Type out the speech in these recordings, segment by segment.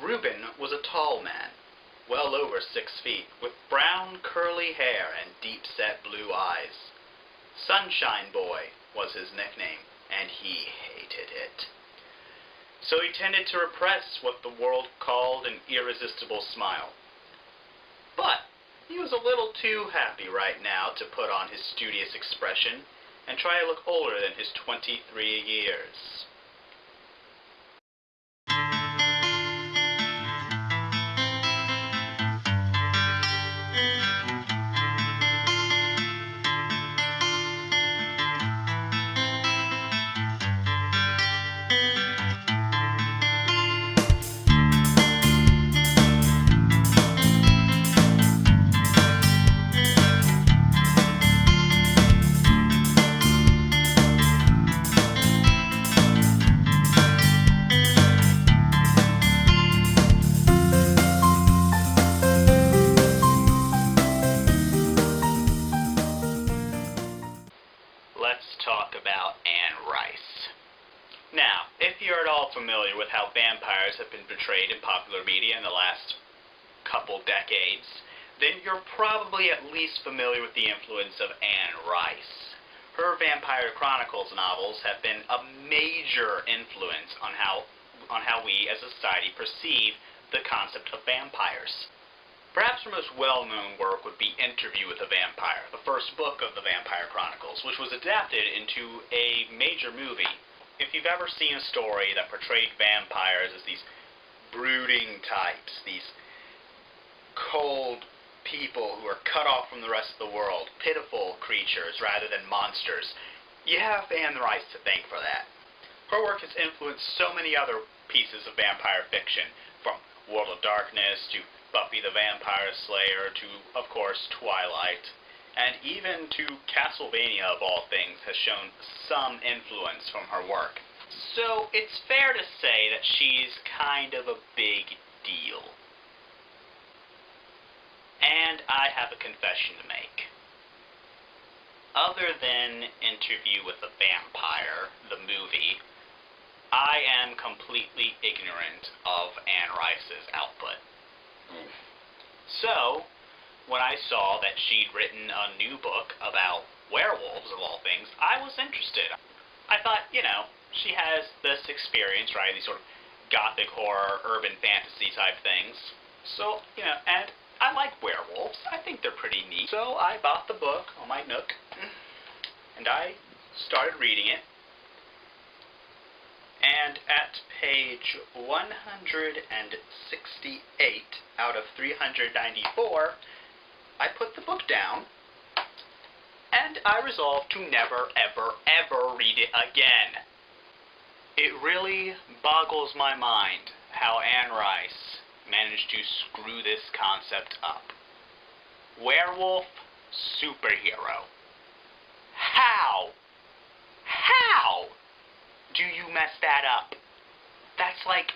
Reuben was a tall man, well over 6 feet, with brown curly hair and deep-set blue eyes. Sunshine Boy was his nickname, and he hated it. So he tended to repress what the world called an irresistible smile. But he was a little too happy right now to put on his studious expression and try to look older than his 23 years. Let's talk about Anne Rice. Now, if you're at all familiar with how vampires have been portrayed in popular media in the last couple decades, then you're probably at least familiar with the influence of Anne Rice. Her Vampire Chronicles novels have been a major influence on how we as a society perceive the concept of vampires. Perhaps her most well-known work would be Interview with a Vampire, the first book of the Vampire Chronicles, which was adapted into a major movie. If you've ever seen a story that portrayed vampires as these brooding types, these cold people who are cut off from the rest of the world, pitiful creatures rather than monsters, you have Anne Rice to thank for that. Her work has influenced so many other pieces of vampire fiction, from World of Darkness to Buffy the Vampire Slayer to, of course, Twilight, and even to Castlevania, of all things, has shown some influence from her work. So it's fair to say that she's kind of a big deal. And I have a confession to make. Other than Interview with a Vampire, the movie, I am completely ignorant of Anne Rice's output. So, when I saw that she'd written a new book about werewolves, of all things, I was interested. I thought, she has this experience, right, these sort of gothic horror, urban fantasy type things. So, and I like werewolves. I think they're pretty neat. So I bought the book on my Nook, and I started reading it. And at page 168 out of 394, I put the book down, and I resolved to never, ever, ever read it again. It really boggles my mind how Anne Rice managed to screw this concept up. Werewolf superhero. How? How do you mess that up? That's like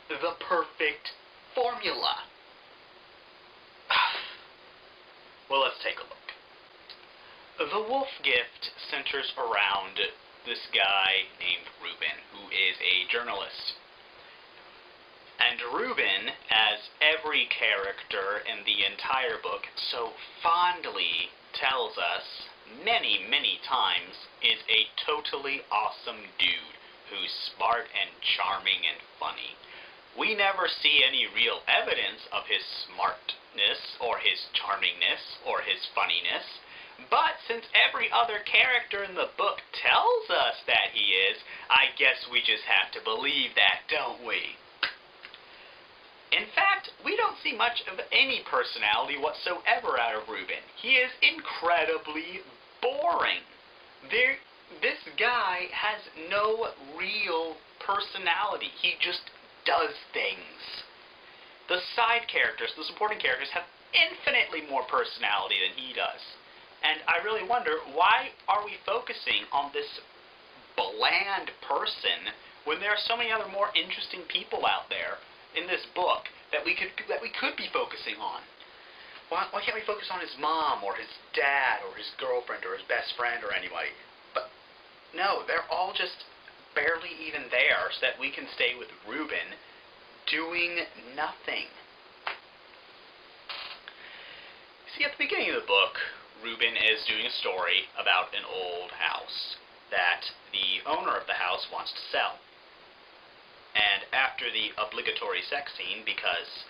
the perfect formula. Well, let's take a look. The Wolf Gift centers around this guy named Reuben, who is a journalist. And Reuben, as every character in the entire book so fondly tells us many, many times, is a totally awesome dude who's smart and charming and funny. We never see any real evidence of his smartness or his charmingness or his funniness, but since every other character in the book tells us that he is, I guess we just have to believe that, don't we? In fact, we don't see much of any personality whatsoever out of Reuben. He is incredibly boring. This guy has no real personality. He just does things. The side characters, the supporting characters, have infinitely more personality than he does. And I really wonder, why are we focusing on this bland person when there are so many other more interesting people out there in this book that we could be focusing on? Why can't we focus on his mom or his dad or his girlfriend or his best friend or anybody? But no, they're all just barely even there, so that we can stay with Reuben doing nothing. See, at the beginning of the book, Reuben is doing a story about an old house that the owner of the house wants to sell. And after the obligatory sex scene, because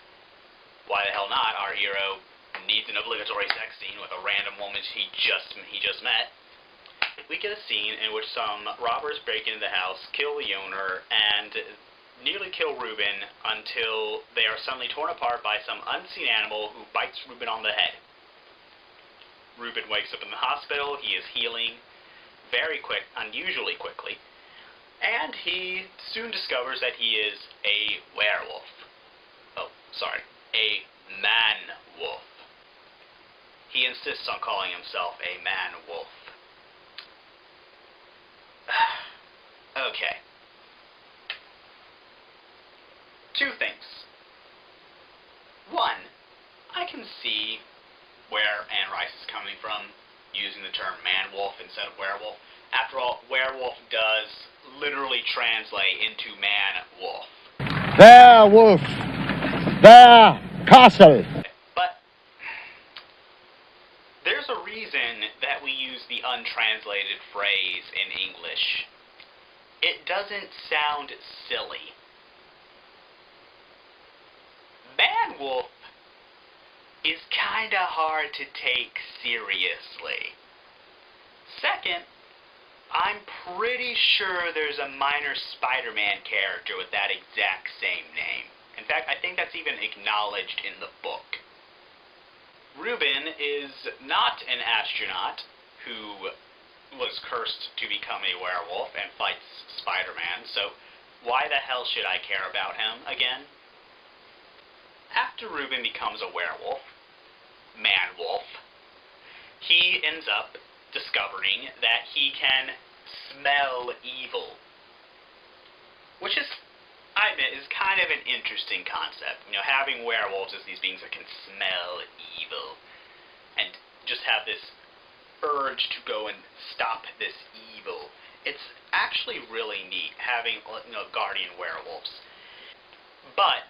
why the hell not, our hero needs an obligatory sex scene with a random woman he just met, we get a scene in which some robbers break into the house, kill the owner, and nearly kill Reuben until they are suddenly torn apart by some unseen animal who bites Reuben on the head. Reuben wakes up in the hospital. He is healing very unusually quickly, and he soon discovers that he is a werewolf. Oh, sorry, a man-wolf. He insists on calling himself a man-wolf. Okay. Two things. One, I can see where Anne Rice is coming from, using the term man-wolf instead of werewolf. After all, werewolf does literally translate into man-wolf. Werewolf! Bear Castle! But there's a reason that we use the untranslated phrase in English. It doesn't sound silly. Man-wolf is kinda hard to take seriously. Second, I'm pretty sure there's a minor Spider-Man character with that exact same name. In fact, I think that's even acknowledged in the book. Reuben is not an astronaut who was cursed to become a werewolf and fights Spider-Man, so why the hell should I care about him again? After Reuben becomes a werewolf, man-wolf, he ends up discovering that he can smell evil. Which is, I admit, is kind of an interesting concept. You know, having werewolves as these beings that can smell evil and just have this urge to go and stop this evil. It's actually really neat having, guardian werewolves. But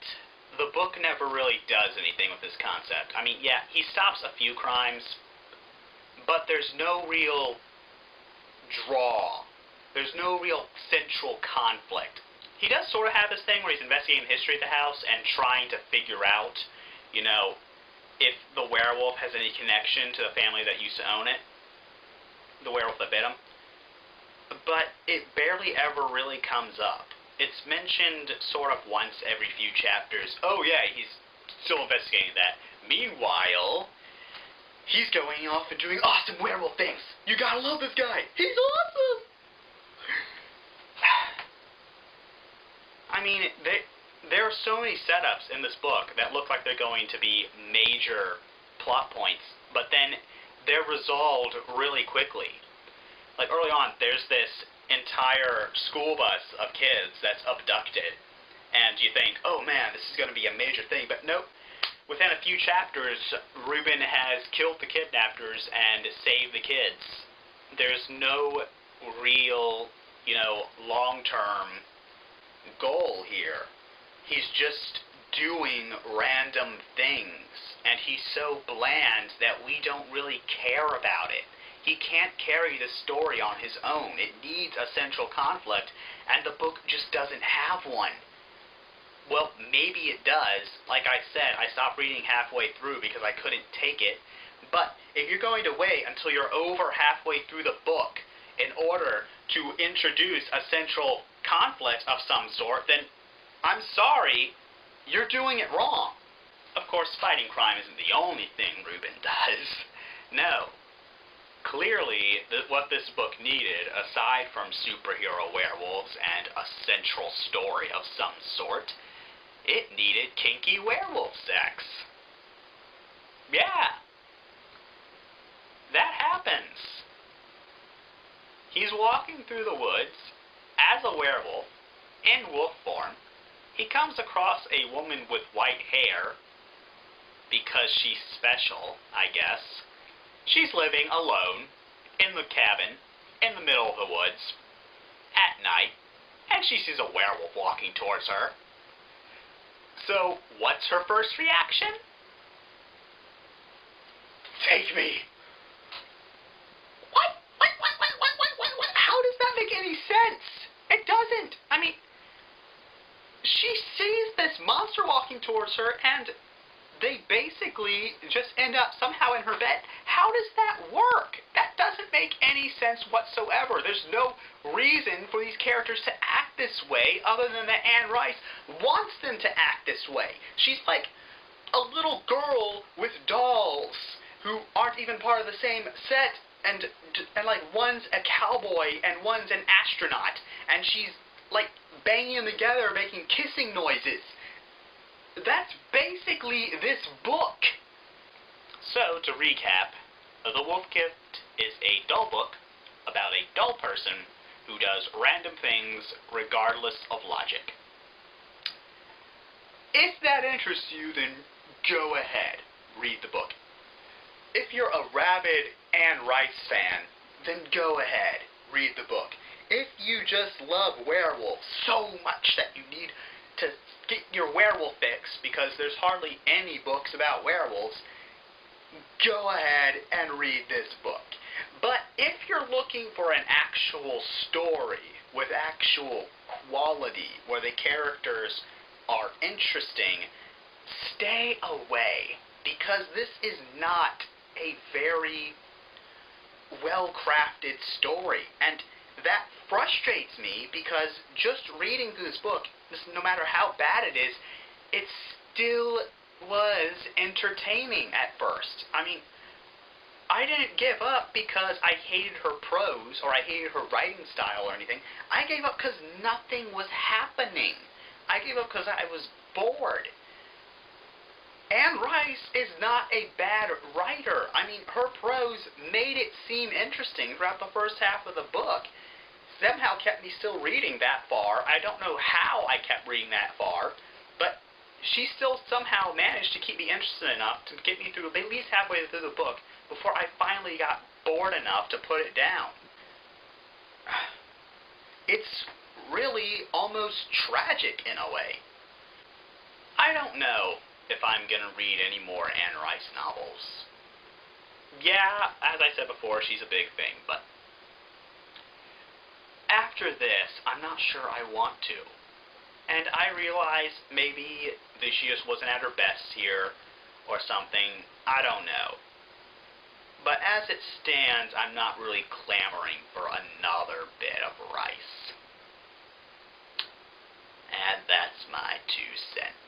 the book never really does anything with this concept. I mean, yeah, he stops a few crimes, but there's no real draw. There's no real central conflict. He does sort of have this thing where he's investigating the history of the house and trying to figure out, if the werewolf has any connection to the family that used to own it. The werewolf that bit him. But it barely ever really comes up. It's mentioned sort of once every few chapters. Oh yeah, he's still investigating that. Meanwhile, he's going off and doing awesome werewolf things. You gotta love this guy. He's awesome! I mean, there are so many setups in this book that look like they're going to be major plot points, but then they're resolved really quickly. Like, early on, there's this entire school bus of kids that's abducted, and you think, oh man, this is going to be a major thing, but nope. Within a few chapters, Reuben has killed the kidnappers and saved the kids. There's no real, long-term goal here. He's just doing random things, and he's so bland that we don't really care about it. He can't carry the story on his own. It needs a central conflict, and the book just doesn't have one. Well, maybe it does. Like I said, I stopped reading halfway through because I couldn't take it. But if you're going to wait until you're over halfway through the book in order to introduce a central conflict of some sort, then I'm sorry, you're doing it wrong. Of course, fighting crime isn't the only thing Reuben does. No. Clearly, what this book needed, aside from superhero werewolves and a central story of some sort, it needed kinky werewolf sex. Yeah. That happens. He's walking through the woods as a werewolf, in wolf form. He comes across a woman with white hair, because she's special, I guess. She's living alone, in the cabin, in the middle of the woods, at night, and she sees a werewolf walking towards her. So, what's her first reaction? Take me. What? What? How does that make any sense? It doesn't. I mean, she sees this monster walking towards her, and they basically just end up somehow in her bed. How does that work? That doesn't make any sense whatsoever. There's no reason for these characters to act this way other than that Anne Rice wants them to act this way. She's like a little girl with dolls who aren't even part of the same set, and like one's a cowboy and one's an astronaut, and she's like banging them together, making kissing noises. That's basically this book. So, to recap, The Wolf Gift is a dull book about a dull person who does random things regardless of logic. If that interests you, then go ahead, read the book. If you're a rabid Anne Rice fan, then go ahead, read the book. If you just love werewolves so much that you need to get your werewolf fix because there's hardly any books about werewolves, go ahead and read this book. But if you're looking for an actual story with actual quality, where the characters are interesting, stay away, because this is not a very well-crafted story, and that frustrates me because just reading through this book, no matter how bad it is, it still was entertaining at first. I mean, I didn't give up because I hated her prose or I hated her writing style or anything. I gave up because nothing was happening. I gave up because I was bored. Anne Rice is not a bad writer. I mean, her prose made it seem interesting throughout the first half of the book. Somehow kept me still reading that far. I don't know how I kept reading that far, but she still somehow managed to keep me interested enough to get me through at least halfway through the book before I finally got bored enough to put it down. It's really almost tragic in a way. I don't know if I'm going to read any more Anne Rice novels. Yeah, as I said before, she's a big thing, but after this, I'm not sure I want to. And I realize maybe that she just wasn't at her best here, or something. I don't know. But as it stands, I'm not really clamoring for another bit of Rice. And that's my 2 cents.